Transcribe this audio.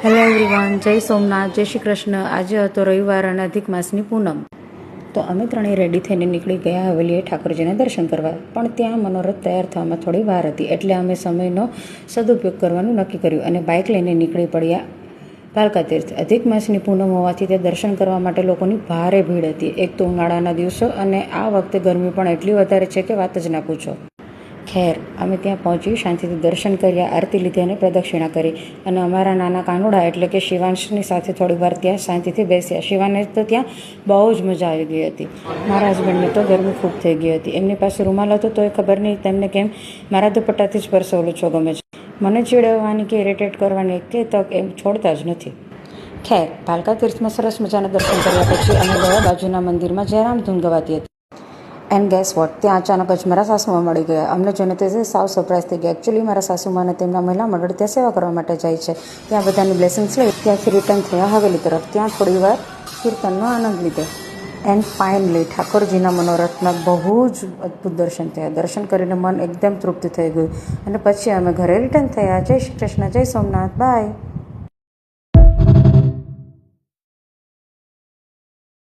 Hello everyone, જય સોમનાથ, જય શ્રી કૃષ્ણ. આજે હતો રવિવાર અને અધિક માસની પૂનમ. તો અમે ત્રણેય રેડી થઈને નીકળી ગયા હવેલીએ ઠાકોરજીના દર્શન કરવા. પણ ત્યાં મનોરથ તૈયાર થવામાં થોડી વાર હતી, એટલે અમે સમયનો સદુપયોગ કરવાનું નક્કી કર્યું અને બાઇક લઈને નીકળી પડ્યા ભાલકા તીર્થ. અધિક માસની પૂનમ હોવાથી તે દર્શન કરવા માટે લોકોની ભારે ભીડ હતી. એક તો ઉનાળાના દિવસો અને આ વખતે ગરમી પણ એટલી વધારે છે કે વાત જ ના પૂછો. ખેર, અમે ત્યાં પહોંચી શાંતિથી દર્શન કર્યા, આરતી લીધી અને પ્રદક્ષિણા કરી અને અમારા નાના કાનુડા એટલે કે શિવાંશની સાથે થોડી વાર ત્યાં શાંતિથી બેસ્યા. શિવાને તો ત્યાં બહુ જ મજા આવી ગઈ હતી. મારા હસબન્ડને તો ગરમી ખૂબ થઈ ગઈ હતી. એમની પાસે રૂમાલ હતો તો એ ખબર નહીં તેમને કેમ મારા દુપટ્ટાથી જ પરસેવો છો ગમે છે. મને ચીડવવાની કે ઇરિટેટ કરવાની કે તક એમ છોડતા જ નથી. ખેર, ભાલકા તીર્થમાં સરસ મજાના દર્શન કર્યા પછી અમે ગયા બાજુના મંદિરમાં જયરામ ધૂન ગવાતી હતી. એન્ડ ગેસ વોટ, ત્યાં અચાનક જ મારા સાસુમાં મળી ગયા. અમને જોઈને તે સાવ સરપ્રાઈઝ થઈ ગયા. એકચ્યુઅલી મારા સાસુમાં અને તેમના મહિલા મંડળ ત્યાં સેવા કરવા માટે જાય છે. ત્યાં બધાની બ્લેસિંગ્સ લઈ ત્યાંથી રિટર્ન થયા હવેલી તરફ. ત્યાં થોડી વાર કીર્તનનો આનંદ લીધો. એન્ડ ફાઇનલી ઠાકોરજીના મનોરથના બહુ જ અદ્ભુત દર્શન થયા. દર્શન કરીને મન એકદમ તૃપ્ત થઈ ગયું અને પછી અમે ઘરે રિટર્ન થયા. જય શ્રી કૃષ્ણ, જય સોમનાથ, બાય.